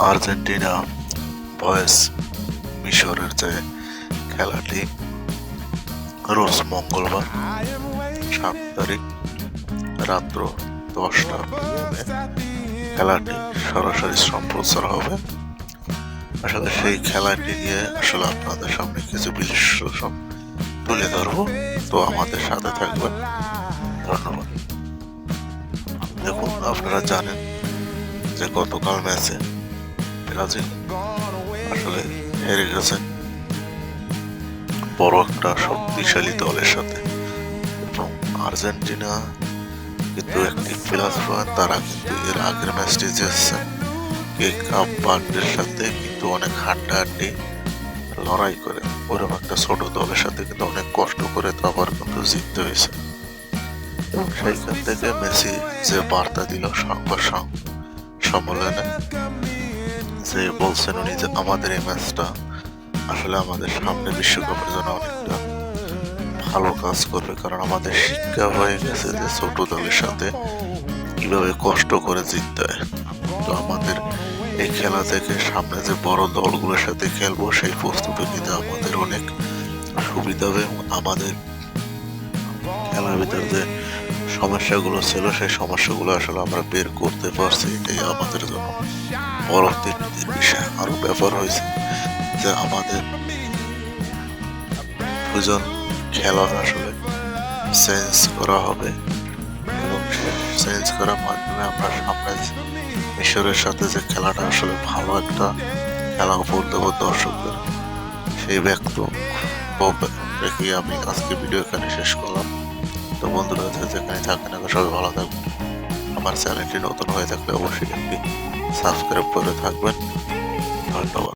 Argentina voice মিশরের যে খেলাটি রোজ মঙ্গলবার 7 তারিখ রাত্র 10টা খেলাটি সরাসরি সম্প্রচার হবে। আসলে সেই খেলাটি নিয়ে আসলে আপনাদের সামনে কিছু বিশ্লেষণ তুলে ধরবো, তো আমাদের সাথে থাকবেন। ধন্যবাদ। দেখুন, আপনারা জানেন যে গতকাল ম্যাচে ব্রাজিল আসলে হেরে গেছে বড় একটা শক্তিশালী দলের সাথে, এবং আর্জেন্টিনা কিন্তু একটি প্লাস পয়েন্ট। তারা কিন্তু এর আগের ম্যাচটি জিতেছে কাপ বার্ডের সাথে, কিন্তু অনেক হাড্ডাহাড্ডি লড়াই করে ওরকম একটা ছোট দলের সাথে কিন্তু অনেক কষ্ট করে তো আবার কিন্তু জিততে হয়েছে। এবং সেইখান থেকে মেসি যে বার্তা দিল সংবাদ সম্মেলনে, যে বলছেন উনি যে আমাদের এই ম্যাচটা আসলে আমাদের সামনে বিশ্বকাপের জন্য অনেকটা ভালো কাজ করবে, কারণ আমাদের শিক্ষা হয়ে গেছে যে ছোট দলের সাথে কিভাবে কষ্ট করে জিততে হয়। তো আমাদের এই খেলা থেকে সামনে যে বড় দলগুলোর সাথে খেলবো সেই প্রস্তুতি নিতে আমাদের অনেক সুবিধা হবে, এবং আমাদের খেলার ভিতরে যে সমস্যাগুলো ছিল সেই সমস্যাগুলো আসলে আমরা বের করতে পারছি। এটাই আমাদের জন্য বড় বিষয়। আরো ব্যাপার হয়েছে যে আমাদের দুজন খেলোয়াড় আসলে চেঞ্জ করা হবে, এবং চেঞ্জ করার মাধ্যমে আমরা সামনে মিশরের সাথে যে খেলাটা আসলে ভালো একটা খেলা উপহার দেবো দর্শকদের, সেই ব্যক্ত রেখে আমি আজকে ভিডিও এখানে শেষ করলাম। তো বন্ধুরা, যেখানে থাকেন সবাই ভালো থাকবেন। আমার চ্যানেলটি নতুন হয়ে থাকলে অবশ্যই একটি সাবস্ক্রাইব করে থাকবেন। ধন্যবাদ।